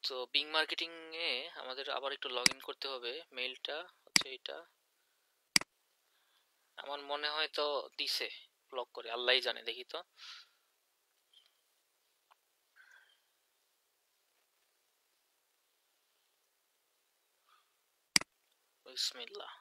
তো being marketing এ আমাদের আবার একটু লগ ইন করতে হবে। মেইলটা হচ্ছে এটা, আমার মনে হয় তো দিছে ব্লক করে, আল্লাহই জানে। দেখি তো। বিসমিল্লাহ।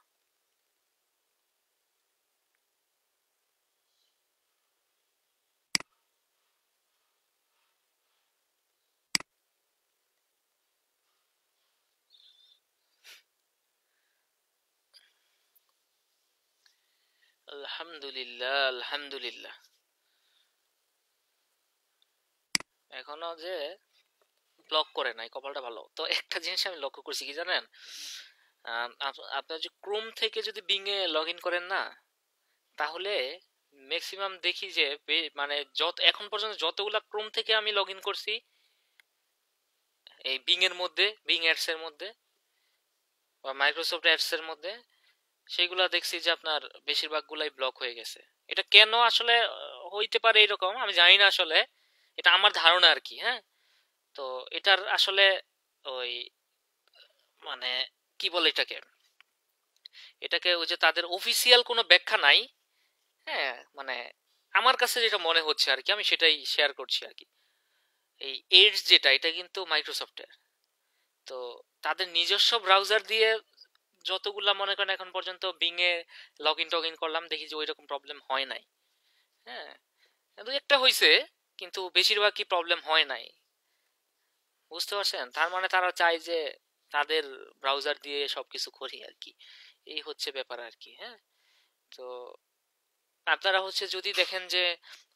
আলহামদুলিল্লাহ, আলহামদুলিল্লাহ। এখনো যে ব্লক করে নাই, কপালটা ভালো। তো একটা জিনিস আমি লক্ষ্য করছি কি জানেন, আপনার যে ক্রোম থেকে যদি বিং এ লগ ইন করেন না, তাহলে ম্যাক্সিমাম দেখি যে মানে যত এখন পর্যন্ত যতগুলা ক্রোম থেকে আমি লগ ইন করছি এই বিং এর মধ্যে, বিং অ্যাডস এর মধ্যে বা মাইক্রোসফট অ্যাডস এর মধ্যে, সেইগুলা দেখছি যে আপনার বেশিরভাগ গুলাই ব্লক হয়ে গেছে। এটা কেন আসলে হইতে পারে এরকম আমি জানি না আসলে, এটা আমার ধারণা আর কি। হ্যাঁ, তো এটার আসলে ওই মানে কি বলে এটাকে, এটাকে ওই যে তাদের অফিসিয়াল কোনো ব্যাখ্যা নাই। হ্যাঁ, মানে আমার কাছে যেটা মনে হচ্ছে আর কি, আমি সেটাই শেয়ার করছি আর কি। এই এডস যেটা, এটা কিন্তু মাইক্রোসফটের। তো তাদের নিজস্ব ব্রাউজার দিয়ে যতগুলা মনে করেন এখন পর্যন্ত বিং এ লগ ইন টগ ইন করলাম, দেখি যে ওইরকম প্রবলেম হয় নাই। হ্যাঁ, দু একটা হয়েছে, কিন্তু বেশিরভাগই প্রবলেম হয় নাই। বুঝতে পারছেন? তার মানে তারা চায় যে তাদের ব্রাউজার দিয়ে সবকিছু করি আর কি। এই হচ্ছে ব্যাপার আর কি। হ্যাঁ, তো আপনারা হচ্ছে যদি দেখেন যে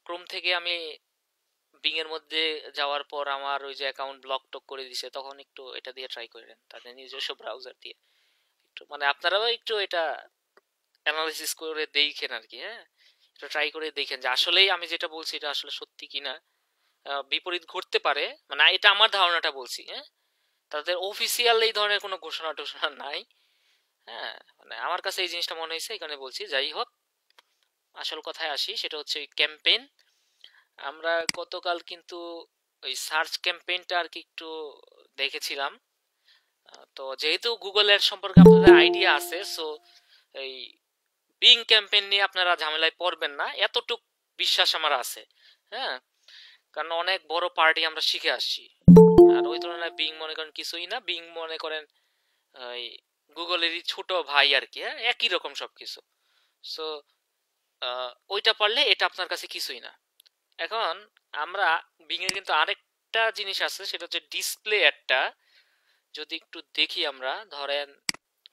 ক্রোম থেকে আমি বিং এর মধ্যে যাওয়ার পর আমার ওই যে অ্যাকাউন্ট ব্লক টক করে দিছে, তখন একটু এটা দিয়ে ট্রাই করেন, তাদের নিজস্ব ব্রাউজার দিয়ে একটু, মানে আপনারাও একটু এটা অ্যানালাইসিস করে দেখেন আর কি। হ্যাঁ, এটা ট্রাই করে দেখেন যে আসলেই আমি যেটা বলছি এটা আসলে সত্যি কিনা। বিপরীত ঘটতে পারে, মানে এটা আমার ধারণাটা বলছি। হ্যাঁ, তাদের অফিসিয়াল এই ধরনের কোনো ঘোষণা টোষণা নাই। হ্যাঁ, মানে আমার কাছে এই জিনিসটা মনে হয়েছে, এখানে বলছি। যাই হোক, আসল কথায় আসি, সেটা হচ্ছে ক্যাম্পেইন। আমরা গতকাল কিন্তু ওই সার্চ ক্যাম্পেইনটা আর কি একটু দেখেছিলাম। তো যেহেতু গুগলের সম্পর্কে আপনাদের আইডিয়া আছে, সো এই বিং ক্যাম্পেইন নিয়ে আপনারা ঝামেলায় পড়বেন না, এতটুক বিশ্বাস আমার আছে। হ্যাঁ, কারণ অনেক বড় পার্টি আমরা শিখে আসছি। আর ওই তুলনায় বিং মনে করেন কিছুই না, বিং মনে করেন ওই গুগলেরই ছোট ভাই আর কি। হ্যাঁ, একই রকম সবকিছু। সো ওইটা পারলে এটা আপনার কাছে কিছুই না। এখন আমরা বিং এর কিন্তু আরেকটা জিনিস আছে, সেটা হচ্ছে ডিসপ্লে অ্যাডটা। যদি একটু দেখি আমরা, ধরেন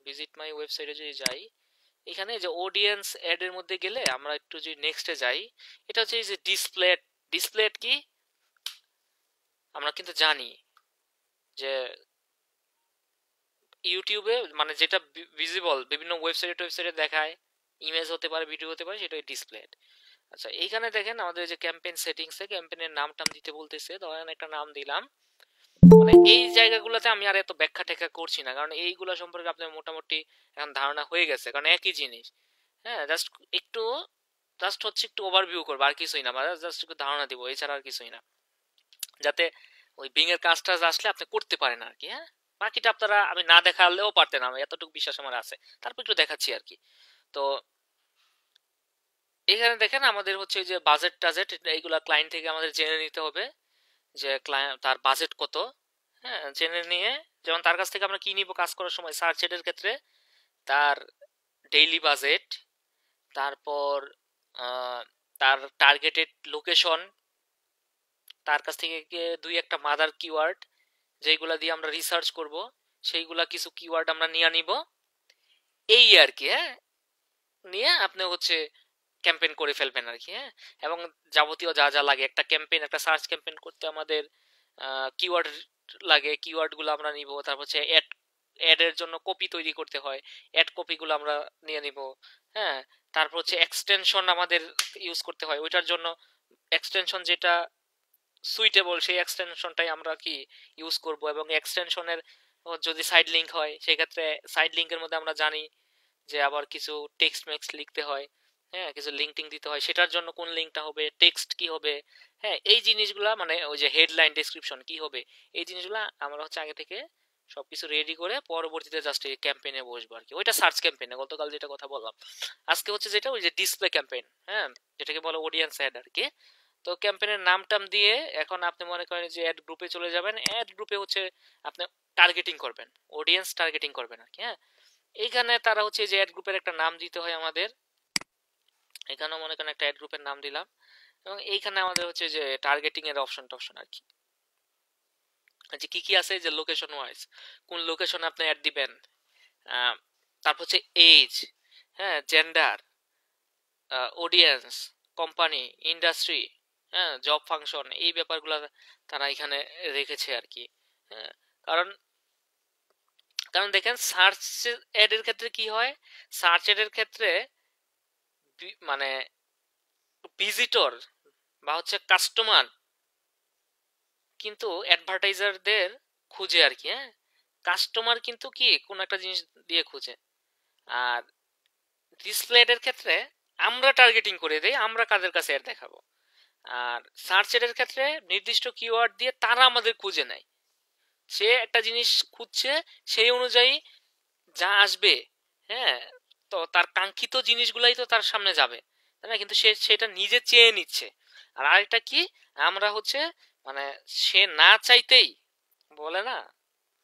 ভিজিট মাই ওয়েবসাইটে যদি যাই, এখানে যে অডিয়েন্স অ্যাড এর মধ্যে গেলে আমরা একটু যদি নেক্সটে যাই, এটা হচ্ছে এই যে ডিসপ্লে। ডিসপ্লে অ্যাড কি আমরা কিন্তু জানি যে ইউটিউবে মানে যেটা ভিজিবল বিভিন্ন ওয়েবসাইটে দেখায়, ইমেজ হতে পারে, ভিডিও হতে পারে, সেটা ডিসপ্লে। আচ্ছা, এইখানে দেখেন আমাদের যে ক্যাম্পেইন সেটিংসে ক্যাম্পেইনের নাম টাম দিতে বলতেছে, ধরেন একটা নাম দিলাম। মানে এই জায়গাগুলোতে আমি আর এত ব্যাখ্যা টেখ্যা করছি না, কারণ এইগুলো সম্পর্কে আপনার মোটামুটি এখন ধারণা হয়ে গেছে, কারণ একই জিনিস। হ্যাঁ, জাস্ট একটু, জাস্ট হচ্ছে একটু ওভারভিউ করবো, আর কিছুই না, মানে জাস্ট একটু ধারণা দিব, এছাড়া আর কিছুই না, যাতে ওই বিং এর কাজটা আসলে আপনি করতে পারেন আর কি। হ্যাঁ, বাকিটা আপনারা আমি না দেখালেও পারতেন, আমি এতটুকু বিশ্বাস আমার আছে, তারপর একটু দেখাচ্ছি আর কি। তো এখানে দেখেন আমাদের হচ্ছে যে বাজেট টাজেট, এইগুলা ক্লায়েন্ট থেকে আমাদের জেনে নিতে হবে যে ক্লায়েন্ট তার বাজেট কত। হ্যাঁ, জেনে নিয়ে, যেমন তার কাছ থেকে আমরা কি নিব কাজ করার সময়, সার্চ এর ক্ষেত্রে তার ডেইলি বাজেট, তারপর আহ, তার টার্গেটেড লোকেশন, তার কাছ থেকে দুই একটা মাদার কিওয়ার্ড যেগুলা দিয়ে আমরা রিসার্চ করব, সেইগুলা কিছু কিওয়ার্ড আমরা নিয়ে নিব, এই আর কি। হ্যাঁ, নিয়ে আপনি হচ্ছে ক্যাম্পেইন করে ফেলবেন আর কি। হ্যাঁ, এবং যাবতীয় যা যা লাগে একটা ক্যাম্পেইন, একটা সার্চ ক্যাম্পেইন করতে আমাদের কিওয়ার্ড লাগে, কিওয়ার্ড গুলো আমরা নিব। তারপর হচ্ছে অ্যাড, অ্যাড এর জন্য কপি তৈরি করতে হয়, অ্যাড কপি গুলো আমরা নিয়ে নিব। হ্যাঁ, তারপর হচ্ছে এক্সটেনশন আমাদের ইউজ করতে হয়, ওইটার জন্য এক্সটেনশন যেটা সুইটেবল সেই এক্সটেনশনটাই আমরা কি ইউজ করব। এবং এক্সটেনশনের যদি সাইড লিংক হয়, সেক্ষেত্রে সাইড লিংকের মধ্যে আমরা জানি যে আবার কিছু টেক্সট মেক্সট লিখতে হয়। হ্যাঁ, কিছু লিঙ্ক টিঙ্ক দিতে হয়, সেটার জন্য কোন লিঙ্কটা হবে, টেক্সট কি হবে, হ্যাঁ এই জিনিসগুলা মানে ওই যে হেডলাইন ডেসক্রিপশন কি হবে, এই জিনিসগুলা আমরা হচ্ছে আগে থেকে সবকিছু রেডি করে পরবর্তীতে জাস্ট এই ক্যাম্পেইনে বসবো আর কি। ওইটা সার্চ ক্যাম্পেইনে গতকাল যেটা কথা বললাম। আজকে হচ্ছে যেটা ওই যে ডিসপ্লে ক্যাম্পেইন, হ্যাঁ যেটাকে বলে অডিয়েন্স অ্যাড আর কি। তো ক্যাম্পেইনের নাম টাম দিয়ে এখন আপনি মনে করেন যে অ্যাড গ্রুপে চলে যাবেন, অ্যাড গ্রুপে হচ্ছে আপনি টার্গেটিং করবেন, অডিয়েন্স টার্গেটিং করবেন আর কি। হ্যাঁ, এইখানে তারা হচ্ছে যে অ্যাড গ্রুপের একটা নাম দিতে হয় আমাদের, এখানেও মনে করেন একটা অ্যাড গ্রুপের নাম দিলাম, এবং এইখানে আমাদের হচ্ছে যে টার্গেটিং এর অপশন টপশন আর কি, যে কি কি আছে যে লোকেশন ওয়াইজ কোন লোকেশনে আপনি অ্যাড দিবেন, তারপর হচ্ছে এজ, হ্যাঁ জেন্ডার, অডিয়েন্স, কোম্পানি, ইন্ডাস্ট্রি, হ্যাঁ জব ফাংশন, এই ব্যাপারগুলো তারা এখানে রেখেছে আর কি। হ্যাঁ, কারণ কারণ দেখেন সার্চ এড এর ক্ষেত্রে কি হয়, সার্চ এড এর ক্ষেত্রে মানে ভিজিটর বা হচ্ছে কাস্টমার কিন্তু অ্যাডভার্টাইজারদের খুঁজে আর কি। হ্যাঁ, কাস্টমার কিন্তু কি কোন একটা জিনিস দিয়ে খুঁজে, আর ডিসপ্লে এর ক্ষেত্রে আমরা টার্গেটিং করে দেই, আমরা কাদের কাছে অ্যাড দেখাবো, আর সার্চ এর ক্ষেত্রে নির্দিষ্ট কিওয়ার্ড দিয়ে তারা আমাদের খুঁজে নেয়, সে একটা জিনিস খুঁজছে সেই অনুযায়ী যা আসবে, হ্যাঁ তো তার কাঙ্ক্ষিত জিনিসগুলাই তো তার সামনে যাবে, তাই না, কিন্তু সে সেটা নিজে চেয়ে নিচ্ছে। আর আরেকটা কি, আমরা হচ্ছে মানে সে না চাইতেই বলে না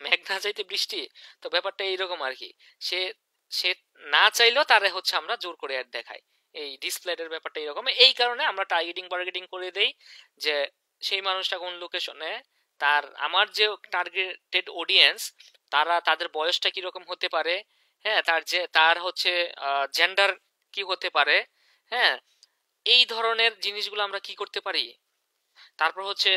মেঘ না চাইতে বৃষ্টি, তো ব্যাপারটা এইরকম আর কি। সে সে না চাইলেও তারে হচ্ছে আমরা জোর করে অ্যাড দেখাই, এই ডিসপ্লেটের ব্যাপারটা এইরকম। এই কারণে আমরা টার্গেটিং করে দেই যে সেই মানুষটা কোন লোকেশনে, তার আমার যে টার্গেটেড অডিয়েন্স তারা তাদের বয়সটা কিরকম হতে পারে, হ্যাঁ তার হচ্ছে জেন্ডার কি হতে পারে, হ্যাঁ এই ধরনের জিনিসগুলো আমরা কি করতে পারি। তারপর হচ্ছে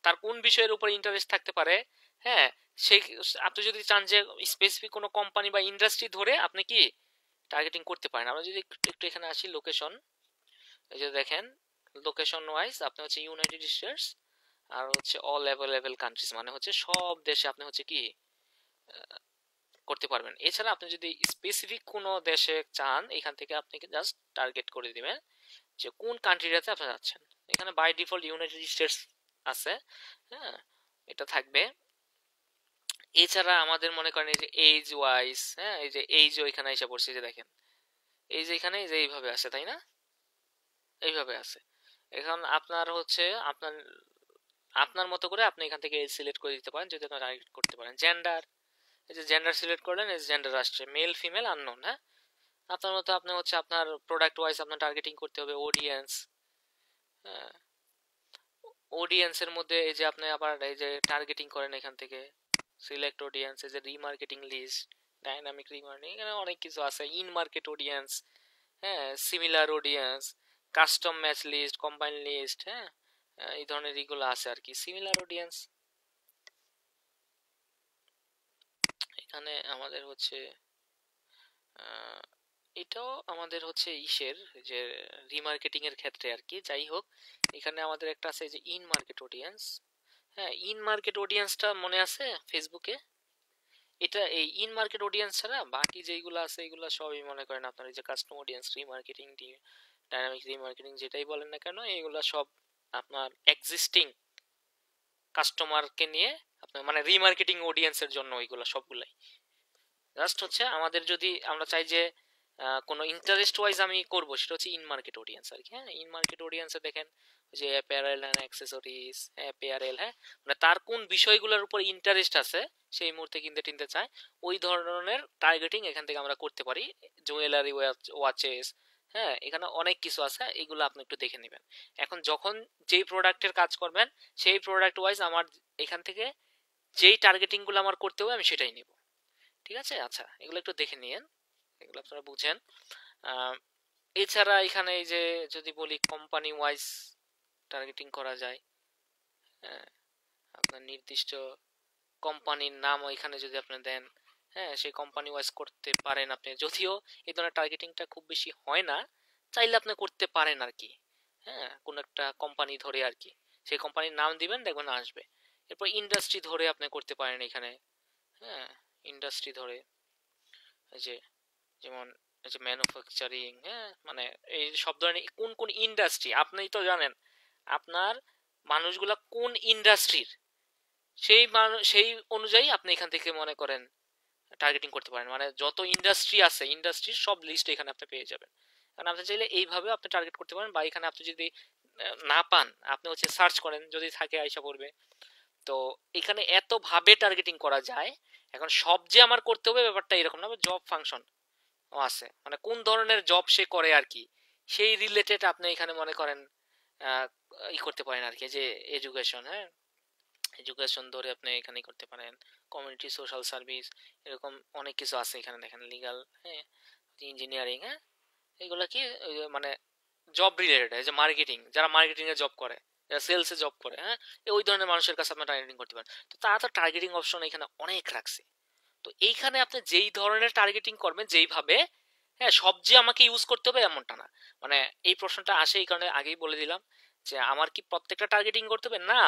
তার কোন বিষয়ের উপর ইন্টারেস্ট থাকতে পারে, হ্যাঁ সেই আপনি যদি চান যে স্পেসিফিক কোনো কোম্পানি বা ইন্ডাস্ট্রি ধরে আপনি কি টার্গেটিং করতে পারেন। আমরা যদি একটু এখানে আসি লোকেশন, এই যে দেখেন লোকেশন ওয়াইজ আপনি হচ্ছে ইউনাইটেড স্টেটস আর হচ্ছে অল অ্যাভেলেবেল কান্ট্রিজ, মানে হচ্ছে সব দেশে আপনি হচ্ছে কি করতে পারবেন। এছাড়া আপনি যদি স্পেসিফিক কোনো দেশে চান এখান থেকে আপনি জাস্ট টার্গেট করে দিবেন যে কোন কান্ট্রিটাতে আপনি যাচ্ছেন। এখানে বাই ডিফল্ট ইউনাইটেড স্টেটস আছে, হ্যাঁ এটা থাকবে। এছাড়া আমাদের মনে করেন এই যে এইজ ওয়াইজ, হ্যাঁ এই যে এইজ ওইখানে এসে পড়ছে, যে দেখেন এই যে এখানে এই যে এইভাবে আছে তাই না, এইভাবে আছে। এখন আপনার হচ্ছে আপনার আপনার মতো করে আপনি এখান থেকে সিলেক্ট করে দিতে পারেন, যদি আপনি টার্গেট করতে পারেন। জেন্ডার, এই যে জেন্ডার সিলেক্ট করলেন, এই যে জেন্ডার আসছে মেল ফিমেল আননোন। হ্যাঁ, আপনার মতো আপনি হচ্ছে আপনার প্রোডাক্ট ওয়াইজ আপনার টার্গেটিং করতে হবে। অডিয়েন্স, হ্যাঁ অডিয়েন্সের মধ্যে এই যে আপনি আবার এই যে টার্গেটিং করেন এখান থেকে সিলেক্ট অডিয়েন্স, এই যে রিমার্কেটিং লিস্ট, ডাইনামিক রিমার্কেটিং, এখানে অনেক কিছু আছে। ইন মার্কেট অডিয়েন্স, হ্যাঁ similar audience, custom match list, combine list, হ্যাঁ এই ধরনের এগুলো আছে আর কি। সিমিলার অডিয়েন্স এখানে আমাদের হচ্ছে এটাও আমাদের হচ্ছে ইসের যে রিমার্কেটিং এর ক্ষেত্রে আর কি। যাই হোক, এখানে আমাদের একটা আছে যে ইন মার্কেট অডিয়েন্স। হ্যাঁ, ইন মার্কেট অডিয়েন্সটা মনে আছে ফেসবুকে, এটা এই ইন মার্কেট অডিয়েন্স ছাড়া বাকি যেগুলো আছে এগুলো সবই মনে করেন আপনার এই যে custom audience, remarketing, dynamic remarketing যেটাই বলেন না কেন, এগুলো সব আপনার এক্সিস্টিং কাস্টমারকে নিয়ে আপনার মানে রিমার্কেটিং অডিয়েন্সের জন্য ওইগুলো সবগুলাই। জাস্ট হচ্ছে আমাদের যদি আমরা চাই যে কোনো ইন্টারেস্ট ওয়াইজ আমি করব, সেটা হচ্ছে ইন মার্কেট অডিয়েন্স আর কি। হ্যাঁ, ইন মার্কেট অডিয়েন্সে দেখেন যে অ্যাপারেল অ্যান্ড অ্যাক্সেসরিজ, অ্যাপারেল, হ্যাঁ মানে তার কোন বিষয়গুলোর উপর ইন্টারেস্ট আছে সেই মুহূর্তে কিনতে টিনতে চায়, ওই ধরনের টার্গেটিং এখান থেকে আমরা করতে পারি। জুয়েলারি, ওয়াচেস, হ্যাঁ এখানে অনেক কিছু আছে, এগুলো আপনি একটু দেখে নেবেন। এখন যখন যেই প্রোডাক্টের কাজ করবেন সেই প্রোডাক্ট ওয়াইজ আমার এখান থেকে যেই টার্গেটিং গুলো আমার করতে হবে আমি সেটাই নিব। ঠিক আছে, আচ্ছা এগুলো একটু দেখে নিয়েন, এগুলো আপনারা বুঝেন। এছাড়া এখানে এই যে যদি বলি কোম্পানি ওয়াইজ টার্গেটিং করা যায়, হ্যাঁ আপনার নির্দিষ্ট কোম্পানির নাম ওইখানে যদি আপনি দেন, হ্যাঁ সেই কোম্পানি ওয়াইজ করতে পারেন আপনি। যদিও এই ধরনের টার্গেটিংটা খুব বেশি হয় না, চাইলে আপনি করতে পারেন আর কি। হ্যাঁ, কোন একটা কোম্পানি ধরে আর কি, সেই কোম্পানির নাম দিবেন দেখবেন আসবে। এরপর ইন্ডাস্ট্রি ধরে আপনি করতে পারেন এখানে। হ্যাঁ, ইন্ডাস্ট্রি ধরে, যে যেমন এই যে ম্যানুফ্যাকচারিং, হ্যাঁ, মানে এই সব ধরনের কোন কোন ইন্ডাস্ট্রি আপনি তো জানেন, আপনার মানুষগুলা কোন ইন্ডাস্ট্রির, সেই অনুযায়ী আপনি এখান থেকে মনে করেন টার্গেটিং করতে পারেন। মানে যত ইন্ডাস্ট্রি আছে ইন্ডাস্ট্রির সব লিস্ট এখানে আপনি পেয়ে যাবেন। কারণ আপনি চাইলে এইভাবে আপনি টার্গেট করতে পারেন, বা এখানে আপনি যদি না পান আপনি হচ্ছে সার্চ করেন, যদি থাকে আইসা পড়বে। তো এখানে এত ভাবে টার্গেটিং করা যায়। এখন সব যে আমার করতে হবে ব্যাপারটা এরকম না, জব ফাংশন ও আছে, মানে কোন ধরনের জব সে করে আর কি, সেই রিলেটেড আপনি এখানে মনে করেন আহ, ই করতে পারেন আর কি, যে এডুকেশন, হ্যাঁ, এডুকেশন ধরে আপনি এখানে করতে পারেন, কমিউনিটি সোশ্যাল সার্ভিস, এরকম অনেক কিছু আছে এখানে দেখেন, লিগাল, হ্যাঁ, ইঞ্জিনিয়ারিং, হ্যাঁ, এগুলা কি মানে জব রিলেটেড, এই যে মার্কেটিং, যারা মার্কেটিং এ জব করে, যারা সেলস এ জব করে, হ্যাঁ, ওই ধরনের মানুষের কাছে আপনি টার্গেটিং করতে পারেন। তো তারা তো টার্গেটিং অপশন এখানে অনেক রাখছে। তো এইখানে আপনি যেই ধরনের টার্গেটিং করবেন যেইভাবে, হ্যাঁ, সব যে আমাকে ইউজ করতে হবে এমনটা না। মানে এই প্রশ্নটা আসে এই কারণে আগেই বলে দিলাম যে আমার কি প্রত্যেকটা টার্গেটিং করতে হবে না,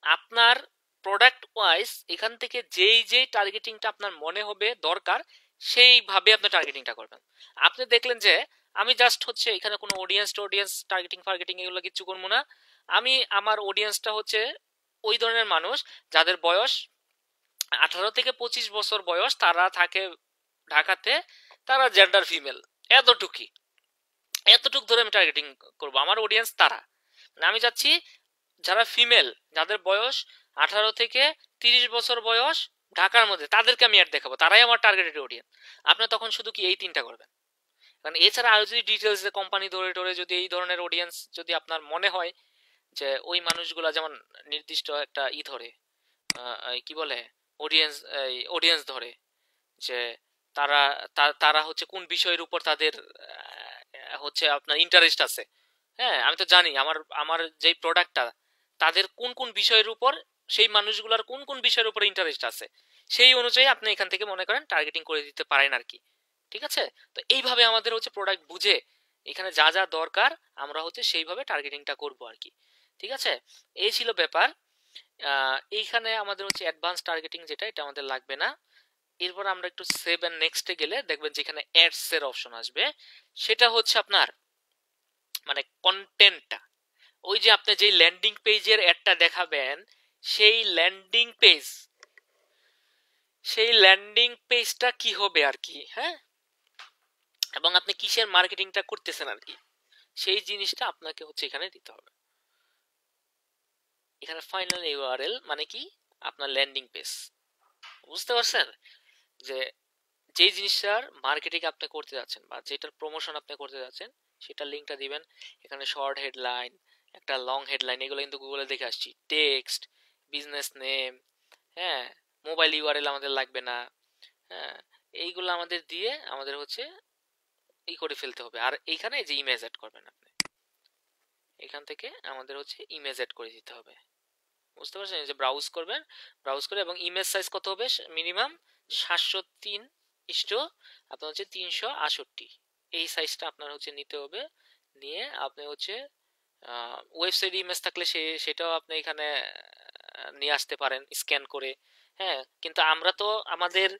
আপনার প্রোডাক্ট ওয়াইজ এখান থেকে যেই যেই টার্গেটিংটা আপনার মনে হবে দরকার সেইভাবে আপনি টার্গেটিংটা করবেন। আপনি দেখলেন যে আমি জাস্ট হচ্ছে এখানে কোনো অডিয়েন্স টার্গেটিং ফার্গেটিং এগুলো কিছু করবো না, আমি আমার অডিয়েন্সটা হচ্ছে ওই ধরনের মানুষ যাদের বয়স 18 থেকে 25 বছর বয়স, তারা থাকে ঢাকাতে, তারা জেন্ডার ফিমেল, এতটুকুই, এতটুক ধরে আমি টার্গেটিং করবো, আমার অডিয়েন্স তারা। মানে আমি চাচ্ছি যারা ফিমেল, যাদের বয়স 18 থেকে 30 বছর বয়স, ঢাকার মধ্যে, তাদেরকে আমি অ্যাড দেখাবো, তারাই আমার টার্গেটেড অডিয়েন্স। আপনি তখন শুধু কি এই তিনটা করবেন। কারণ এছাড়া আরো যদি ডিটেলস কোম্পানি ধরে ধরে যদি এই ধরনের অডিয়েন্স যদি আপনার মনে হয় যে ওই মানুষগুলা যেমন নির্দিষ্ট একটা ধরে, কি বলে, অডিয়েন্স, অডিয়েন্স ধরে যে তারা তারা হচ্ছে কোন বিষয়ের উপর তাদের হচ্ছে আপনার ইন্টারেস্ট আছে। হ্যাঁ, আমি তো জানি আমার আমার যেই প্রোডাক্টটা, তাদের কোন কোন বিষয়ের উপর, সেই মানুষগুলোর কোন কোন বিষয়ের উপর ইন্টারেস্ট আছে, সেই অনুযায়ী আপনি এখান থেকে মনে করেন টার্গেটিং করে দিতে পারেন আর কি। ঠিক আছে? তো এইভাবে আমাদের হচ্ছে প্রোডাক্ট বুঝে এখানে যা যা দরকার আমরা হচ্ছে সেইভাবে টার্গেটিংটা করব আর কি। ঠিক আছে? এই ছিল ব্যাপার। এইখানে আমাদের হচ্ছে অ্যাডভান্স টার্গেটিং, যেটা এটা আমাদের লাগবে না। এরপর আমরা একটু সেভ এন্ড নেক্সটে গেলে দেখবেন যেখানে অ্যাডস এর অপশন আসবে, সেটা হচ্ছে আপনার মানে কন্টেন্টটা, ওই যে আপনি যেই ল্যান্ডিং পেজের অ্যাডটা দেখাবেন, সেই ল্যান্ডিং পেজ, সেই ল্যান্ডিং পেজটা কি হবে আর কি, হ্যাঁ, এবং আপনি কিসের মার্কেটিংটা করতেছেন আর কি, সেই জিনিসটা আপনাকে হচ্ছে এখানে দিতে হবে। এখানে ফাইনাল ইউআরএল মানে কি, আপনার ল্যান্ডিং পেজ, বুঝতে পারছেন? যে যেই জিনিসটার মার্কেটিং আপনি করতে যাচ্ছেন বা যেটার প্রমোশন আপনি করতে যাচ্ছেন, সেটার লিঙ্কটা দিবেন। এখানে শর্ট হেডলাইন, একটা লং হেডলাইন, এগুলো কিন্তু গুগলে দেখে আসছি, টেক্সট, বিজনেস নেম, হ্যাঁ, মোবাইল ইউআরএল আমাদের লাগবে না, হ্যাঁ, এইগুলো আমাদের দিয়ে আমাদের হচ্ছে করে ফেলতে হবে। আর এইখানে যে ইমেজ অ্যাড করবেন আপনি, এখান থেকে আমাদের হচ্ছে ইমেজ অ্যাড করে দিতে হবে। বুঝতে পারছেন? যে ব্রাউজ করবেন, ব্রাউজ করে, এবং ইমেজ সাইজ কত হবে, মিনিমাম 703 ইস্টু আপনার হচ্ছে 368, এই সাইজটা আপনার হচ্ছে নিতে হবে। নিয়ে আপনি হচ্ছে ওয়েবসাইট ইমেজ থাকলে সেটাও আপনি এখানে নিয়ে আসতে পারেন স্ক্যান করে। হ্যাঁ, কিন্তু আমরা তো আমাদের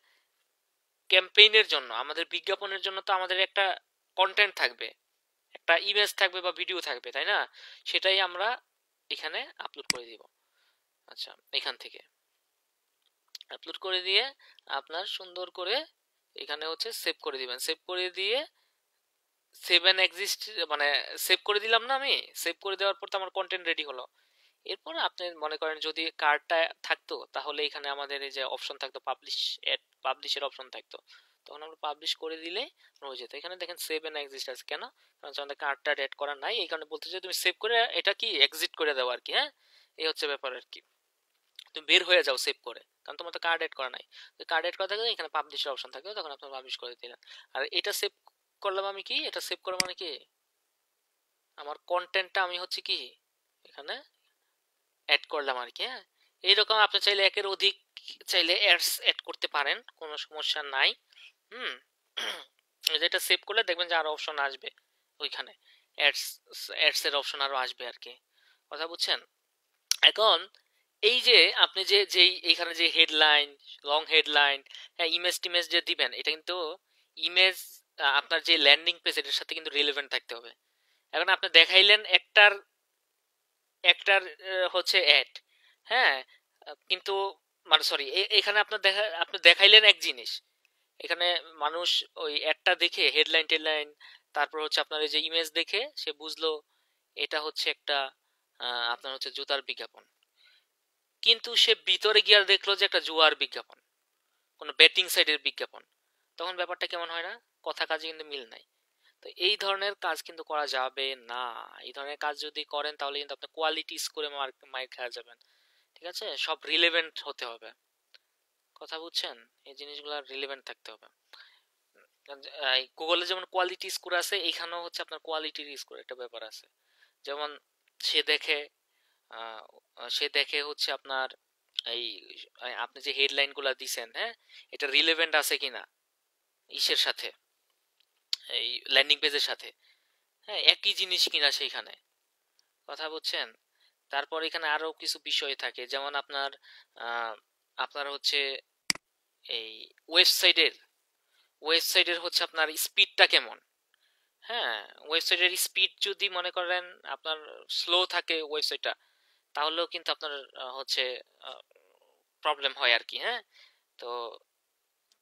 ক্যাম্পেইনের জন্য, আমাদের বিজ্ঞাপনের জন্য তো আমাদের একটা কন্টেন্ট থাকবে, একটা ইমেজ থাকবে বা ভিডিও থাকবে, তাই না? সেটাই আমরা এখানে আপলোড করে দিব। আচ্ছা, এখান থেকে আপলোড করে দিয়ে আপনার সুন্দর করে এখানে হচ্ছে সেভ করে দিবেন। সেভ করে দিয়ে সেভ এন্ড এক্সিস্ট, মানে সেভ করে দিলাম না আমি, সেভ করে দেওয়ার পর তো আমার কন্টেন্ট রেডি হলো। এরপর আপনি মনে করেন যদি কার্ডটা থাকতো তাহলে এখানে আমাদের এই যে অপশন থাকতো পাবলিশ, এড পাবলিশের অপশন থাকতো, তখন আমরা পাবলিশ করে দিলে হয়ে যেত। এখানে দেখেন সেভ এন্ড এক্সিস্ট আছে কেন, কারণ আমাদের কার্ডটা এড করা নাই, এই কারণে বলতেছে তুমি সেভ করে এটা কি এক্সিট করে দাও আর কি। হ্যাঁ, এই হচ্ছে ব্যাপার আর কি, তুমি বের হয়ে যাও সেভ করে, কারণ তোমার তো কার্ড এড করা নাই। কার্ড এড করা থাকলে এখানে পাবলিশের অপশন থাকবে, তখন আপনি পাবলিশ করে দিলেন। আর এটা সেভ করলাম আমি কি, এটা সেভ করা মানে কি, আমার কন্টেন্টটা আমি হচ্ছে কি এখানে অ্যাড করলাম আর কি। হ্যাঁ, এইরকম আপনি চাইলে একের অধিক চাইলে অ্যাডস অ্যাড করতে পারেন, কোনো সমস্যা নাই। হুম, যেটা সেভ করলে দেখবেন যে আরো অপশন আসবে ওইখানে, অ্যাডস, অ্যাডস এর অপশন আরো আসবে আর কি। কথা বুঝছেন? এখন এই যে আপনি যে যেই এইখানে যে হেডলাইন, লং হেডলাইন, হ্যাঁ, ইমেজ টিমেজ যে দিবেন, এটা কিন্তু ইমেজ আপনার যে ল্যান্ডিং পেজ এটার সাথে কিন্তু রিলেভেন্ট থাকতে হবে। এখন আপনি দেখাইলেন একটার একটার হচ্ছে অ্যাড, হ্যাঁ, কিন্তু মানে সরি, এখানে আপনি দেখাইলেন এক জিনিস, এখানে মানুষ ওই অ্যাডটা দেখে হেডলাইন টেডলাইন তারপর হচ্ছে আপনার এই যে ইমেজ দেখে সে বুঝলো এটা হচ্ছে একটা আপনার হচ্ছে জুতার বিজ্ঞাপন, কিন্তু সে ভিতরে গিয়ে আর দেখলো যে একটা জুয়ার বিজ্ঞাপন, কোনো বেটিং সাইটের বিজ্ঞাপন, তখন ব্যাপারটা কেমন হয় না? কথা কাজে কিন্তু মিল নাই। তো এই ধরনের কাজ কিন্তু করা যাবে না। এই ধরনের কাজ যদি করেন তাহলে কিন্তু আপনি কোয়ালিটি স্কোরে মার খাওয়া যাবেন। ঠিক আছে, সব রিলেভেন্ট হতে হবে। কথা বুঝছেন? এই জিনিসগুলো রিলেভেন্ট থাকতে হবে। গুগলে যেমন কোয়ালিটি স্কোর আছে, এখানেও হচ্ছে আপনার কোয়ালিটির স্কোর একটা ব্যাপার আছে। যেমন সে দেখে আহ, সে দেখে হচ্ছে আপনার এই আপনি যে হেডলাইন গুলা দিছেন, হ্যাঁ, এটা রিলেভেন্ট আছে কিনা ইসের সাথে, এই ল্যান্ডিং পেজের সাথে, হ্যাঁ, একই জিনিস কিনা সেইখানে। কথা বুঝছেন? তারপর এখানে আরো কিছু বিষয় থাকে, যেমন আপনার আপনার হচ্ছে এই ওয়েবসাইটের ওয়েবসাইটের হচ্ছে আপনার স্পিডটা কেমন। হ্যাঁ, ওয়েবসাইটের স্পিড যদি মনে করেন আপনার স্লো থাকে ওয়েবসাইটটা, তাহলেও কিন্তু আপনার হচ্ছে প্রবলেম হয় আর কি। হ্যাঁ, তো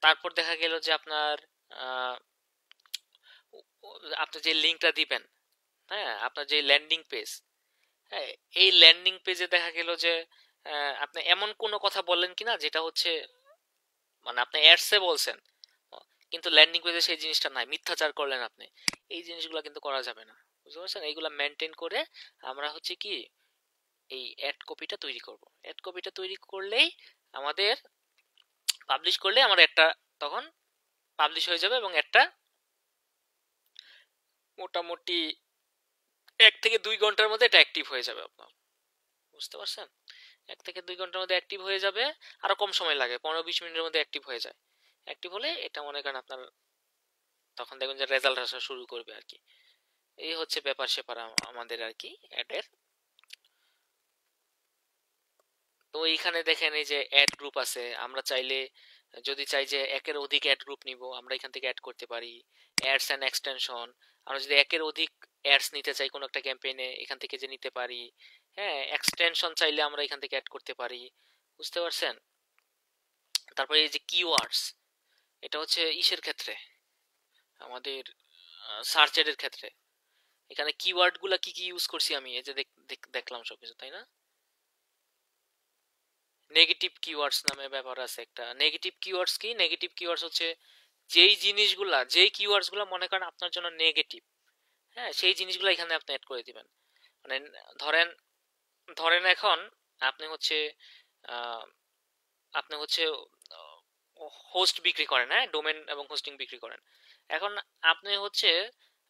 তারপর দেখা গেল যে আপনার আহ, আপনি যে লিঙ্কটা দিবেন, হ্যাঁ, আপনার যে ল্যান্ডিং পেজ, হ্যাঁ, এই ল্যান্ডিং পেজে দেখা গেল যে আপনি এমন কোনো কথা বললেন কিনা যেটা হচ্ছে মানে আপনি অ্যাডসে বলছেন, কিন্তু ল্যান্ডিং পেজে সেই জিনিসটা নাই, মিথ্যাচার করলেন আপনি। এই জিনিসগুলো কিন্তু করা যাবে না। বুঝতে পারছেন? এইগুলা মেনটেন করে আমরা হচ্ছে কি এই অ্যাড কপিটা তৈরি করব। অ্যাড কপিটা তৈরি করলেই আমাদের পাবলিশ করলে আমার একটা তখন পাবলিশ হয়ে যাবে এবং একটা মোটামুটি 1 থেকে 2 ঘন্টার মধ্যে এটা অ্যাক্টিভ হয়ে যাবে আপনার। বুঝতে পারছেন? 1 থেকে 2 ঘন্টার মধ্যে অ্যাক্টিভ হয়ে যাবে। আরো কম সময় লাগে, 15-20 মিনিটের মধ্যে অ্যাক্টিভ হয়ে যায়। অ্যাক্টিভ হলে এটা মনে করেন আপনার তখন দেখবেন যে রেজাল্ট আসা শুরু করবে আর কি। এই হচ্ছে ব্যাপার স্যাপার আমাদের আর কি অ্যাডের। তো এইখানে দেখেন এই যে অ্যাড গ্রুপ আছে, আমরা চাইলে যদি চাই যে একের অধিক অ্যাড গ্রুপ নিব, আমরা এখান থেকে অ্যাড করতে পারি। অ্যাডস এন্ড এক্সটেনশন, আমরা যদি একের অধিক অ্যাডস নিতে চাই কোনো একটা ক্যাম্পেইনে, এখান থেকে যে নিতে পারি। হ্যাঁ, এক্সটেনশন চাইলে আমরা এখান থেকে অ্যাড করতে পারি। বুঝতে পারছেন? তারপরে এই যে কিওয়ার্ডস, এটা হচ্ছে ইসের ক্ষেত্রে, আমাদের সার্চ এর ক্ষেত্রে। এখানে কিওয়ার্ড গুলা কি কি ইউজ করছি আমি, এই যে দেখলাম সবকিছু, তাই না? নেগেটিভ কিওয়ার্ডস নামে ব্যাপার আছে একটা। নেগেটিভ কিওয়ার্ডস কি? নেগেটিভ কিওয়ার্ডস হচ্ছে যেই জিনিসগুলা, যেই কিওয়ার্ডস গুলা মনে করেন আপনার জন্য নেগেটিভ, হ্যাঁ, সেই জিনিসগুলো এখানে আপনি অ্যাড করে দিবেন। মানে ধরেন ধরেন এখন আপনি হচ্ছে আহ, আপনি হচ্ছে হোস্ট বিক্রি করেন, হ্যাঁ, ডোমেন এবং হোস্টিং বিক্রি করেন। এখন আপনি হচ্ছে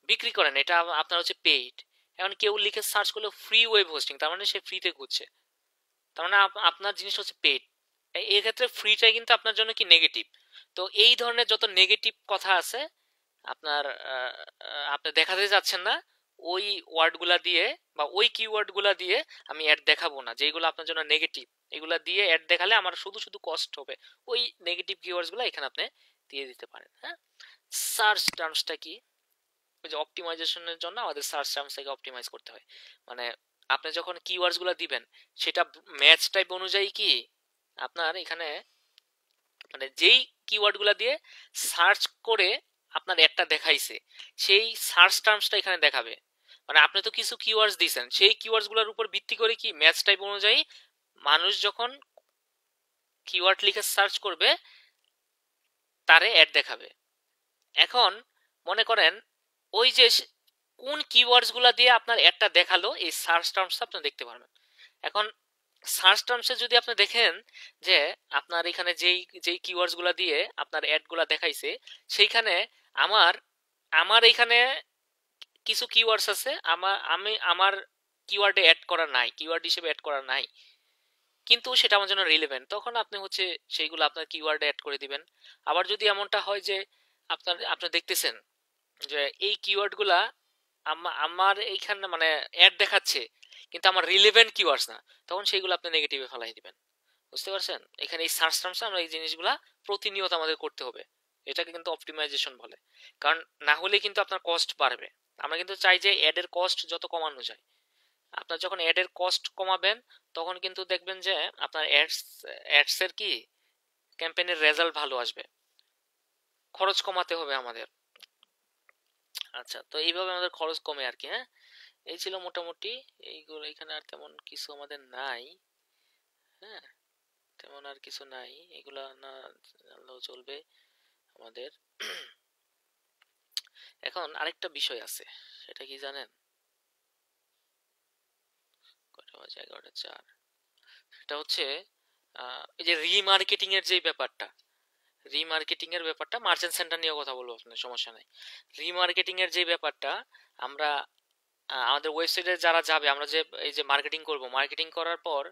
বিক্রি করেন, এটা আপনার হচ্ছে পেইড। এখন কেউ লিখে সার্চ করলো ফ্রি ওয়েব হোস্টিং, তার মানে সে ফ্রিতে খুঁজছে, তার মানে আপনার জিনিস হচ্ছে পেইড। এই ক্ষেত্রে ফ্রিটাই কিন্তু আপনার জন্য কি নেগেটিভ। তো এই ধরনের যত নেগেটিভ কথা আছে আপনার আপনি দেখাতে যাচ্ছেন না, ওই ওয়ার্ডগুলা দিয়ে বা ওই কিওয়ার্ডগুলা দিয়ে আমি অ্যাড দেখাবো না, যেগুলো আপনার জন্য নেগেটিভ। এগুলা দিয়ে অ্যাড দেখালে আমার শুধু শুধু কস্ট হবে। ওই নেগেটিভ কিওয়ার্ডসগুলো এখানে আপনি দিয়ে দিতে পারেন। হ্যাঁ, সার্চ টার্মসটা কি? ওই যে অপটিমাইজেশনের জন্য আমাদের সার্চ টার্মসটাকে অপটিমাইজ করতে হয়। মানে আপনি যখন কিওয়ার্ডসগুলো দিবেন সেটা ম্যাচ টাইপ অনুযায়ী কি আপনার এখানে মানে যেই কিওয়ার্ডগুলো দিয়ে সার্চ করে আপনার একটা দেখাইছে, সেই সার্চ টার্মসটা এখানে দেখাবে। মানে আপনি তো কিছু কিওয়ার্ডস দিয়েছেন, সেই কিওয়ার্ডসগুলোর উপর ভিত্তি করে কি ম্যাচ টাইপ অনুযায়ী মানুষ যখন কিওয়ার্ড লিখে সার্চ করবে তারে অ্যাড দেখাবে। এখন মনে করেন ওই যে কোন কিওয়ার্ডস গুলা দিয়ে আপনার অ্যাডটা দেখালো, এই সার্চ টার্মস আপনি দেখতে পারবেন। এখন সার্চ টার্মসে যদি আপনি দেখেন যে আপনার এখানে যেই যেই কিওয়ার্ডস গুলা দিয়ে আপনার অ্যাড গুলা দেখাইছে, সেইখানে আমার আমার এখানে কিছু কিওয়ার্ডস আছে আমার কিওয়ার্ডে অ্যাড করা নাই, কিওয়ার্ড হিসেবে অ্যাড করা নাই, কিন্তু সেটা আমার জন্য রিলেভেন্ট, তখন আপনি হচ্ছে সেইগুলো আপনার কিওয়ার্ডে অ্যাড করে দিবেন। আবার যদি এমনটা হয় যে আপনি দেখতেছেন যে এই কিওয়ার্ডগুলা আমার এইখানে মানে অ্যাড দেখাচ্ছে কিন্তু আমার রিলেভেন্ট কিওয়ার্ডস না, তখন সেইগুলো আপনি নেগেটিভে ফেলাই দিবেন। বুঝতে পারছেন? এখানে এই সার্চ টার্মস আমরা এই জিনিসগুলা প্রতিনিয়ত আমাদের করতে হবে, এটাকে কিন্তু অপটিমাইজেশন বলে। কারণ না হলে কিন্তু আপনার কস্ট বাড়বে। আমরা কিন্তু চাই যে অ্যাডের কস্ট যত কমানো যায়। আপনার যখন অ্যাডের কস্ট কমাবেন তখন কিন্তু দেখবেন যে আপনার অ্যাডসের কি ক্যাম্পেইনের রেজাল্ট ভালো আসবে। খরচ কমাতে হবে আমাদের। আচ্ছা, তো এইভাবে আমাদের খরচ কমে আর কি। হ্যাঁ, এই ছিল মোটামুটি। এইগুলো এখানে আর তেমন কিছু আমাদের নাই। হ্যাঁ, তেমন আর কিছু নাই, এগুলা না জানলেও চলবে আমাদের। এখন আরেকটা বিষয় আছে, সেটা কি জানেন? কটা বাজে? 11:04। সেটা হচ্ছে এই যে রিমার্কেটিং এর যে ব্যাপারটা, রিমার্কেটিং এর ব্যাপারটা মার্চেন্ট সেন্টার নিয়ে কথা বলবো, আপনার সমস্যা নাই। রিমার্কেটিং এর যে ব্যাপারটা, আমরা আমাদের ওয়েবসাইটে যারা যাবে, আমরা যে এই যে মার্কেটিং করব, মার্কেটিং করার পর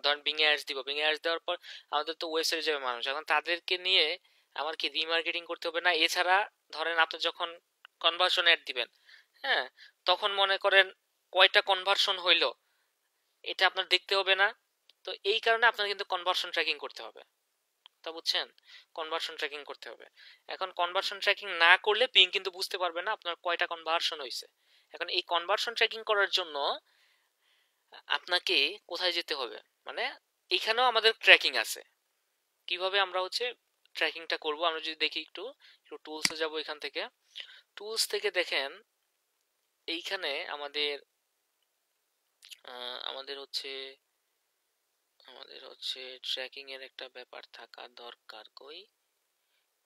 ধরেন বিং অ্যাডস দিব, বিং অ্যাডস দেওয়ার পর আমাদের তো ওয়েবসাইটে যাবে মানুষ, এখন তাদেরকে নিয়ে আমার কি রিমার্কেটিং করতে হবে না? এছাড়া ধরেন আপনি যখন কনভার্সন অ্যাড দিবেন, হ্যাঁ, তখন মনে করেন কয়টা কনভার্সন হইলো এটা আপনার দেখতে হবে না? তো এই কারণে আপনার কিন্তু কনভার্সন ট্র্যাকিং করতে হবে, তা বুঝছেন? কনভার্সন ট্র্যাকিং করতে হবে। এখন কনভার্সন ট্র্যাকিং না করলে পিং কিন্তু বুঝতে পারবে না আপনার কয়টা কনভার্সন হয়েছে। এখন এই কনভার্সন ট্র্যাকিং করার জন্য আপনাকে কোথায় যেতে হবে, মানে এখানেও আমাদের ট্র্যাকিং আছে। কিভাবে আমরা হচ্ছে ট্র্যাকিংটা করব, আমরা যদি দেখি একটু একটু টুলসে যাব। এখান থেকে টুলস থেকে দেখেন, এইখানে আমাদের আমাদের হচ্ছে ট্র্যাকিং এর একটা ব্যাপার থাকা দরকার। কই,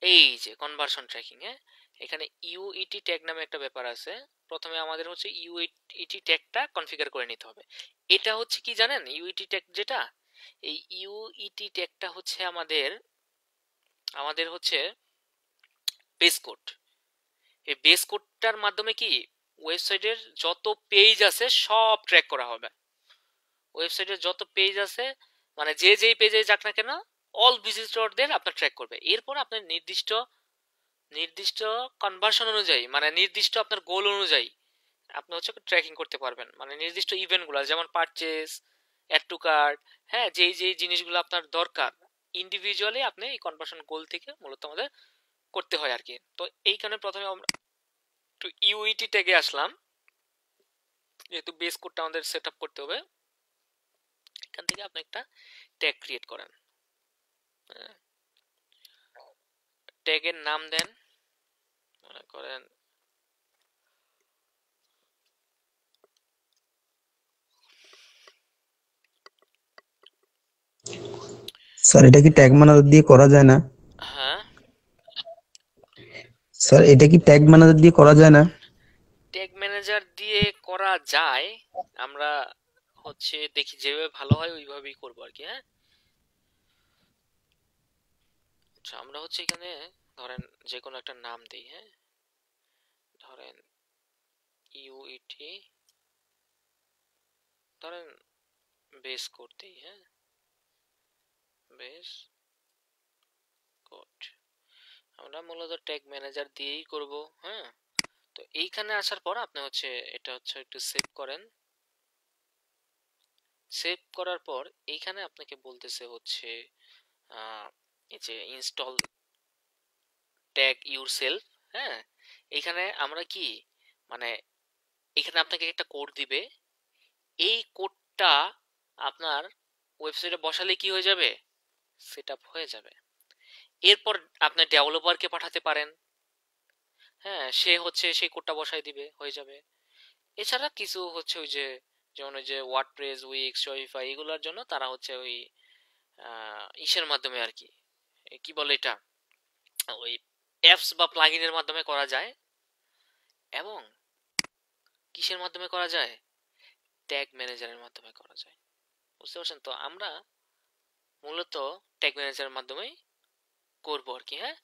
এই যে কনভার্সন ট্র্যাকিং। হ্যাঁ, এখানে ইউইটি ট্যাগ নামে একটা ব্যাপার আছে। প্রথমে আমাদের হচ্ছে ইউইটি ট্যাগটা কনফিগার করে নিতে হবে। এটা হচ্ছে কি জানেন, ইউইটি ট্যাগ যেটা, এই ইউইটি ট্যাগটা হচ্ছে আমাদের আমাদের হচ্ছে বেস কোড। এই বেস কোডটার মাধ্যমে কি ওয়েবসাইটের যত পেজ আছে সব ট্র্যাক করা হবে। ওয়েবসাইটের যত পেজ আছে, মানে যে যেই পেজে যাক না কেন, অল ভিজিটরদের আপনার ট্র্যাক করবে। এরপর আপনার নির্দিষ্ট নির্দিষ্ট কনভার্সন অনুযায়ী, মানে নির্দিষ্ট আপনার গোল অনুযায়ী আপনি হচ্ছে ট্র্যাকিং করতে পারবেন। মানে নির্দিষ্ট ইভেন্টগুলো যেমন পারচেজ, অ্যাড টু কার্ট, হ্যাঁ, যেই যেই জিনিসগুলো আপনার দরকার ইন্ডিভিজুয়ালি আপনি এই কনভার্সন গোল থেকে মূলত আমাদের করতে হয় আর কি। তো এই কারণে প্রথমে আমরা একটু ইউইটি ট্যাগে আসলাম, যেহেতু বেস কোডটা আমাদের সেট আপ করতে হবে। এখান থেকে আপনি একটা ট্যাগ ক্রিয়েট করেন, ট্যাগের নাম দেন, মনে করেন স্যার এটা কি ট্যাগ ম্যানেজার দিয়ে করা যায় না? হ্যাঁ, স্যার এটা কি ট্যাগ ম্যানেজার দিয়ে করা যায় না? ট্যাগ ম্যানেজার দিয়ে করা যায়। আমরা হচ্ছে দেখি যেভাবে ভালো হয় ওইভাবেই করবো আর কি। হ্যাঁ, আচ্ছা, আমরা হচ্ছে এখানে ধরেন যে কোনো একটা নাম দিই। হ্যাঁ, ধরেন ইউইটি, ধরেন বেস কোড দিই। হ্যাঁ, বেস কোড আমরা মূলত ট্যাগ ম্যানেজার দিয়েই করব। হ্যাঁ, তো এইখানে আসার পর আপনি হচ্ছে এটা হচ্ছে একটু সেভ করেন। সেভ করার পর এইখানে আপনাকে বলতেছে হচ্ছে এই যে ইনস্টল ট্যাগ ইউরসেলফ। হ্যাঁ, এইখানে আমরা কি, মানে এখানে আপনাকে একটা কোড দিবে। এই কোডটা আপনার ওয়েবসাইটে বসালে কি হয়ে যাবে, সেট আপ হয়ে যাবে। এরপর আপনি ডেভেলপারকে পাঠাতে পারেন। হ্যাঁ, সে হচ্ছে সেই কোডটা বসাই দিবে, হয়ে যাবে। এছাড়া কিছু হচ্ছে ওই যে, যেমন ওই যে ওয়ার্ডপ্রেস, উইক্স, শপিফাই, এগুলোর জন্য তারা হচ্ছে ওই ইসের মাধ্যমে আর কি, কি বলে এটা, ওই অ্যাপস বা প্লাগইনের মাধ্যমে করা যায়। এবং কিসের মাধ্যমে করা যায়, ট্যাগ ম্যানেজারের মাধ্যমে করা যায়। বুঝতে পারছেন? তো আমরা মূলত ট্যাগ ম্যানেজারের মাধ্যমেই করবো আর কি। হ্যাঁ,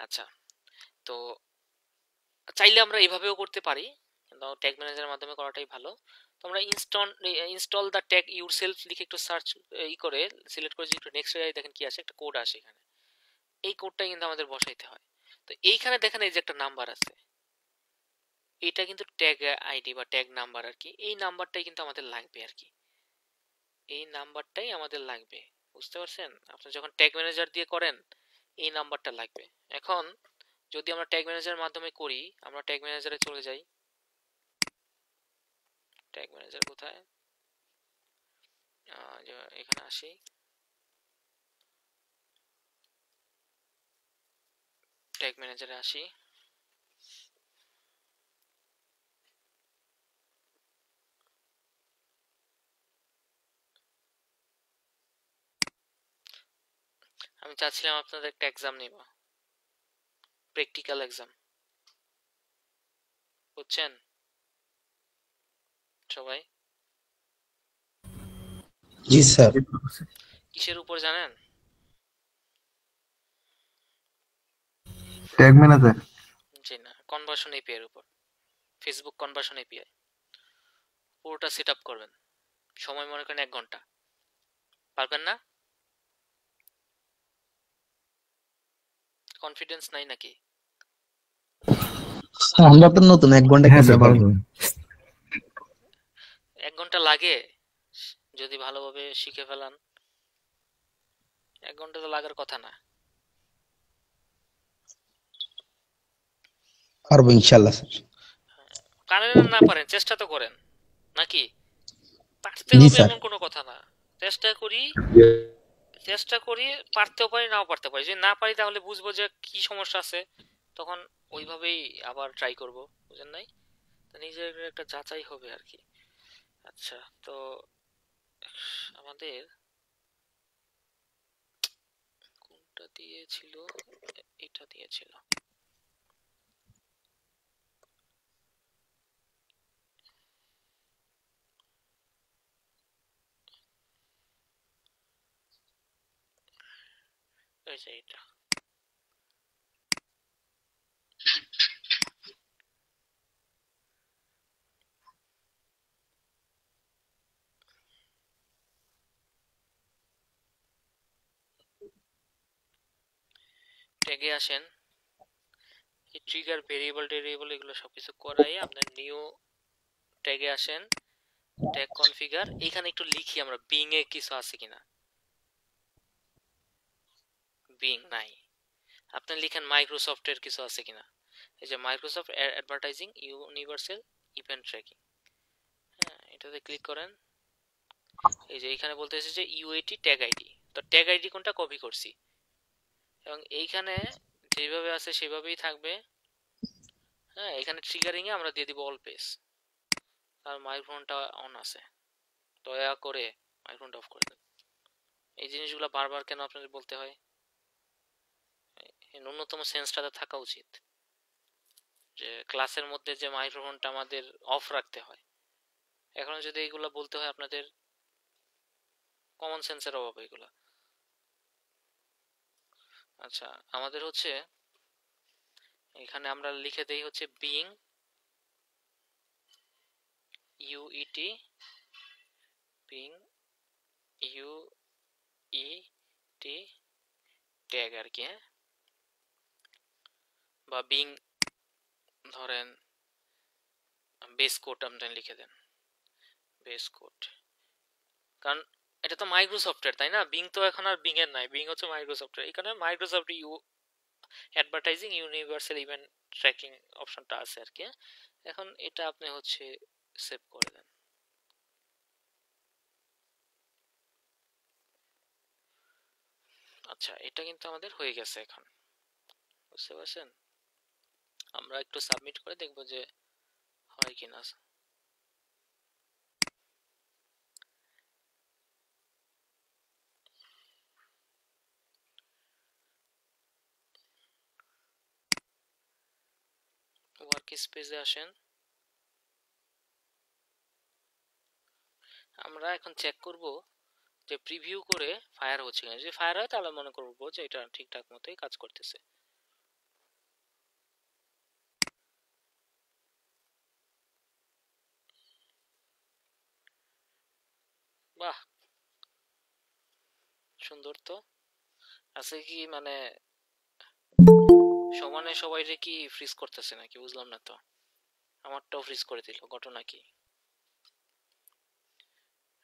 আচ্ছা, তো চাইলে আমরা এভাবেও করতে পারি, কিন্তু ট্যাগ ম্যানেজারের মাধ্যমে করাটাই ভালো। তো আমরা ইনস্টল দ্য ট্যাগ ইউরসেলফ লিখে একটু সার্চ করে সিলেক্ট করে যদি একটু নেক্সট এ দেখেন কি আসে, একটা কোড আসে এখানে। এই কোডটাই কিন্তু আমাদের বসাইতে হয়। তো এইখানে দেখেন এই যে একটা নাম্বার আছে, এটা কিন্তু ট্যাগ আইডি বা ট্যাগ নাম্বার আর কি। এই নাম্বারটাই কিন্তু আমাদের লাগবে আর কি, এই নাম্বারটাই আমাদের লাগবে। বুঝতে পারছেন? আপনি যখন ট্যাগ ম্যানেজার দিয়ে করেন, এই নাম্বারটা লাগবে। এখন যদি আমরা ট্যাগ ম্যানেজারের মাধ্যমে করি, আমরা ট্যাগ ম্যানেজারে চলে যাই। ট্যাগ ম্যানেজার কোথায়? এখানে আসি। ট্যাগ ম্যানেজারে আসি। আমি চাচ্ছিলাম আপনাদের একটা এক্সাম নিব, প্র্যাকটিক্যাল এক্সাম, বুঝছেন সবাই? জি স্যার। কিসের উপর জানেন? Tag manager. জি না, কনভার্সন এপিআই এর উপর। ফেসবুক কনভার্সন এপিআই পুরোটা সেট আপ করবেন। সময় মনে করেন 1 ঘন্টা। পারবেন না? কনফিডেন্স নাই নাকি? আমরা তো নতুন, 1 ঘন্টা হ্যাঁ কেসে ব্যবহার পারবো? করুন। 1 ঘন্টা লাগে যদি ভালোভাবে শিখে ফেলান। 1 ঘন্টা তো লাগার কথা না। পারবো ইনশাল্লাহ স্যার। পারেন আর না পারেন, চেষ্টা তো করেন নাকি? পারতে জি হবে স্যার। এমন কোনো কথা না। চেষ্টা করি, চেষ্টা করি, পারতেও পারি নাও পারতে পারি। যদি না পারি তাহলে বুঝবো যে কি সমস্যা আছে, তখন ওইভাবেই আবার ট্রাই করব। বুঝেন নাই? তো নিজের একটা যাচাই হবে আর কি। আচ্ছা, তো আমাদের কোনটা দিয়েছিল? এটা দিয়েছিল। এই যে এটা। ট্যাগে আসেন। এই ট্রিগার ভেরিয়েবল টেরিয়েবল এগুলো সবকিছু করাই আপনার নিউ ট্যাগে আসেন। ট্যাগ কনফিগার, এখানে একটু লিখি আমরা বিং এ কিছু আছে কিনা। বিং নাই। আপনি লিখেন মাইক্রোসফটের কিছু আছে কিনা। এই যে Microsoft advertising universal event tracking, হ্যাঁ এটাতে ক্লিক করেন। এই যে এখানে বলতেছে যে ইউএটি ট্যাগ আইডি, তো ট্যাগ আইডি কোনটা কপি করছি এবং এইখানে যেভাবে আছে সেভাবেই থাকবে। হ্যাঁ, এখানে ট্রিগারিং এ আমরা দিয়ে দিব অল পেজ। আর মাইক্রোফোনটা অন আছে, দয়া করে মাইক্রোফোনটা অফ করে দেন। এই জিনিসগুলো বারবার কেন আপনাদের বলতে হয়? এই ন্যূনতম সেন্সটা থাকা উচিত যে ক্লাসের মধ্যে যে মাইক্রোফোনটা আমাদের অফ রাখতে হয়। এখন যদি এগুলো বলতে হয় আপনাদের, কমন সেন্সের অভাব এগুলো। আচ্ছা, আমাদের হচ্ছে এখানে আমরা লিখে দেই হচ্ছে being UET, being UET tag আর কি, হ্যাঁ, বা বিং ধরেন বেস কোড আপনি লিখে দেন, বেস কোড। কারণ এটা তো মাইক্রোসফটের, তাই না? বিং তো এখন আর বিং এর নাই, বিং হচ্ছে মাইক্রোসফটের। এখানে Microsoft advertising universal event tracking অপশনটা আছে আর কি। এখন এটা আপনি হচ্ছে সেভ করে দেন। আচ্ছা, এটা কিন্তু আমাদের হয়ে গেছে এখন, বুঝতে পারছেন? আমরা একটু সাবমিট করে দেখব যে হয় কিনা। ওয়ার্ক স্পেসে আসেন। আমরা এখন চেক করব যে প্রিভিউ করে ফায়ার হচ্ছে কিনা। যদি ফায়ার হয় তাহলে মনে করবো যে এটা ঠিকঠাক মতোই কাজ করতেছে। বাহ, সুন্দর তো। আছে কি মানে সমানে সবাই রে কি ফ্রিজ করতেছে নাকি বুঝলাম না তো। আমারটাও ফ্রিজ করে দিল, ঘটনা কি?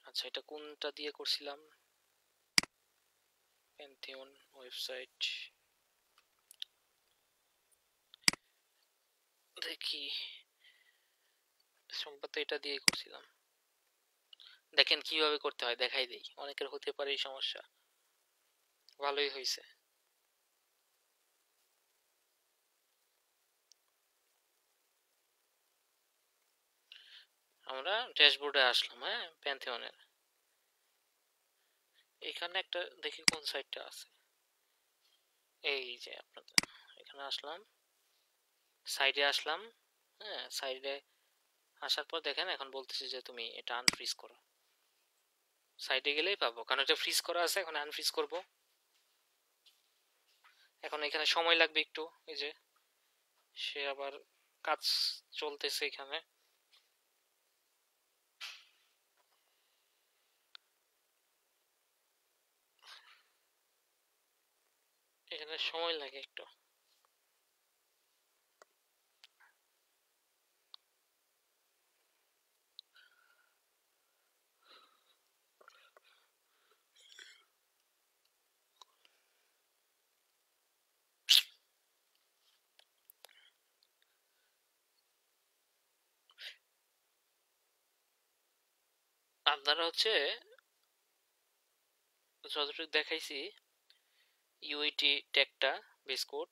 আচ্ছা, এটা কোনটা দিয়ে করছিলাম? Pantheon website. দেখি, সম্ভবত এটা দিয়ে করছিলাম। দেখেন কিভাবে করতে হয়, দেখাই দেই, অনেকের হতে পারে এই সমস্যা। ভালোই হয়েছে। আমরা ড্যাশবোর্ডে আসলাম, হ্যাঁ, প্যান্থিয়নের। এখানে একটা দেখি কোন সাইটটা আছে। এই যে আপনাদের এখানে আসলাম, সাইডে আসলাম। হ্যাঁ, সাইডে আসার পর দেখেন এখন বলতেছে যে তুমি এটা আনফ্রিজ করো। সাইডে গেলেই পাবো, কারণ এটা ফ্রিজ করা আছে। এখন আনফ্রিজ করব। এখন এখানে সময় লাগবে একটু, এই যে সে আবার কাজ চলতেছে এখানে। এখানে সময় লাগে একটু। আপনারা হচ্ছে যতটুকু দেখাইছি ইউইটি ট্যাগটা বেস কোড,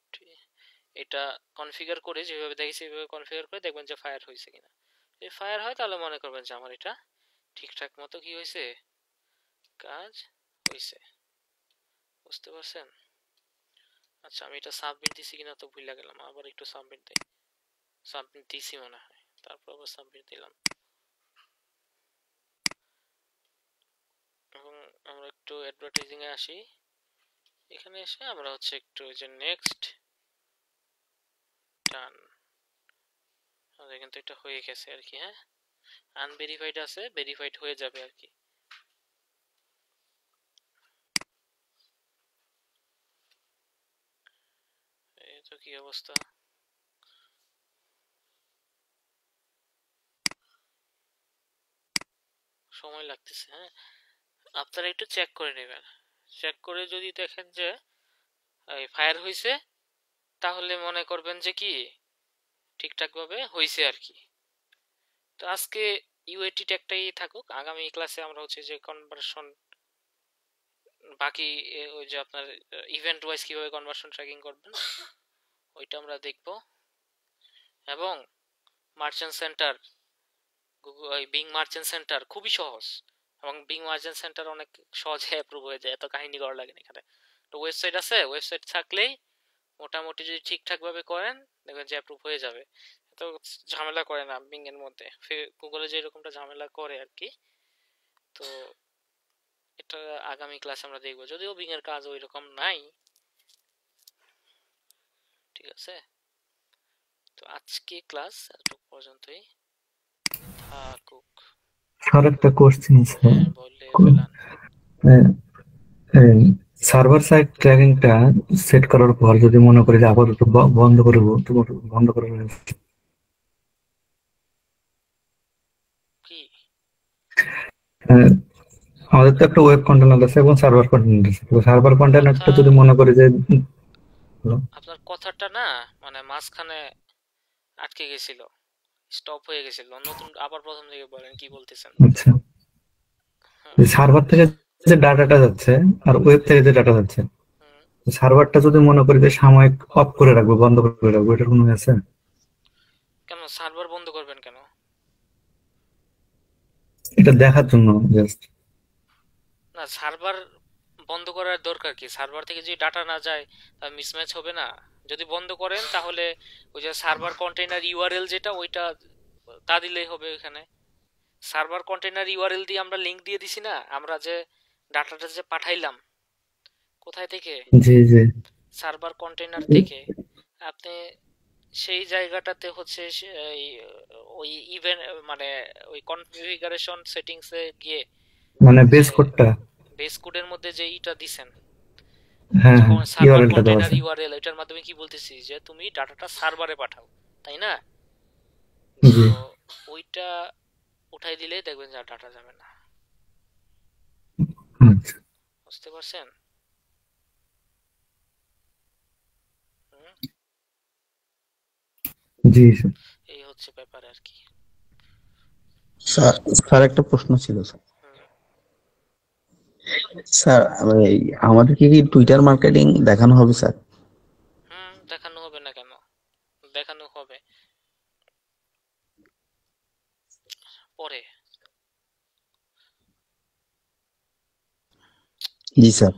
এটা কনফিগার করে যেভাবে দেখেছি সেভাবে কনফিগার করে দেখবেন যে ফায়ার হয়েছে কিনা। যদি ফায়ার হয় তাহলে মনে করবেন যে আমার এটা ঠিকঠাক মতো কি হয়েছে, কাজ হয়েছে। বুঝতে পারছেন? আচ্ছা, আমি এটা সাবমিট দিছি কিনা তো ভুলে গেলাম, আবার একটু সাবমিট দিই। সাবমিট দিছি মনে হয়, তারপর আবার সাবমিট দিলাম। এবং আমরা একটু অ্যাডভার্টাইজিং এ আসি। এখানে এসে আমরা হচ্ছে একটু যে নেক্সট ডান, আমাদের কিন্তু এটা হয়ে গেছে আর কি। হ্যাঁ, আনভেরিফাইড আছে, ভেরিফাইড হয়ে যাবে আর কি। এই তো কি অবস্থা। সময় লাগতেছে, হ্যাঁ, আপনারা একটু চেক করে নেবেন। চেক করে যদি দেখেন যে ফায়ার হয়েছে, তাহলে মনে করবেন যে কি ঠিকঠাক ভাবে হয়েছে আর কি। তো আজকে ইউএটি ট্যাগটাই থাকুক, আগামী ক্লাসে আমরা হচ্ছে যে কনভার্সন, বাকি ওই যে আপনার ইভেন্ট ওয়াইজ কিভাবে কনভার্সন ট্র্যাকিং করবেন ওইটা আমরা দেখব। এবং merchant centre, being merchant centre খুবই সহজ, এবং বিং মার্চেন্ট সেন্টার অনেক সহজে অ্যাপ্রুভ হয়ে যায়, এত কাহিনী করা লাগে না এখানে। তো ওয়েবসাইট আছে, ওয়েবসাইট থাকলেই মোটামুটি যদি ঠিকঠাক ভাবে করেন দেখবেন যে অ্যাপ্রুভ হয়ে যাবে। এত ঝামেলা করে না বিং এর মধ্যে, গুগলে যে এরকমটা ঝামেলা করে আর কি। তো এটা আগামী ক্লাসে আমরা দেখবো, যদিও বিং এর কাজ ওই রকম নাই। ঠিক আছে, তো আজকে ক্লাস এতটুকু পর্যন্তই থাকুক। আর একটা কোশ্চেন স্যার, হ্যাঁ, বললে ফেলান। সার্ভার সাইড ট্র্যাকিংটা সেট করার পর যদি মনে করি যে আপাতত বন্ধ করবো, তো বন্ধ করে কি আমাদের তো একটা ওয়েব কন্টেনার আছে এবং সার্ভার কন্টেনার আছে। তো সার্ভার কথা, কন্টেনারটা যদি মনে করি যে আপনার কথাটা না মানে মাঝখানে আটকে গেছিল, স্টপ হয়ে গেছিল, নতুন আবার প্রথম থেকে বলেন কি বলতেছেন। আচ্ছা, হ্যাঁ, সার্ভার থেকে যে ডাটাটা যাচ্ছে আর ওয়েব থেকে যে ডাটা যাচ্ছে, হুম। সার্ভারটা যদি মনে করি যে সাময়িক অফ করে রাখবো, বন্ধ করে রাখবো, এটার কোনো আছে? কেন সার্ভার বন্ধ করবেন কেন? এটা দেখার জন্য জাস্ট। না, সার্ভার বন্ধ করার দরকার কি? সার্ভার থেকে যদি ডাটা না যায় তা মিসম্যাচ হবে না? যদি বন্ধ করেন তাহলে ওই যে সার্ভার কন্টেইনার ইউআরএল যেটা ওইটা তা দিলেই হবে। এখানে সার্ভার কন্টেইনার ইউআরএল দিয়ে আমরা লিংক দিয়ে দিছি না, আমরা যে ডাটাটা যে পাঠাইলাম কোথায় থেকে, জি জি। সার্ভার কন্টেইনার থেকে। আপনি সেই জায়গাটাতে হচ্ছে ওই ইভেন্ট মানে ওই কনফিগারেশন সেটিংসে গিয়ে মানে বেস যে কোডটা। বেস কোডের মধ্যে যে ইটা দিছেন, হ্যাঁ হ্যাঁ, সার্ভার ইউআরএলটা দেওয়া কন্টেইনার আছে। ইউআরএল, এটার মাধ্যমে কি বলতেছি যে তুমি ডাটাটা সার্ভারে পাঠাও, তাই না? জি। তো ওইটা উঠাই দিলে দেখবেন যে আর ডাটা যাবে না। আচ্ছা। বুঝতে পারছেন? হুম? জি স্যার। এই হচ্ছে ব্যাপার আর কি। স্যার স্যার একটা প্রশ্ন ছিল স্যার। হুম। স্যার আমাদেরকে কি টুইটার মার্কেটিং দেখানো হবে স্যার? হুম, দেখানো হবে না কেন, দেখানো হবে পরে। জি স্যার।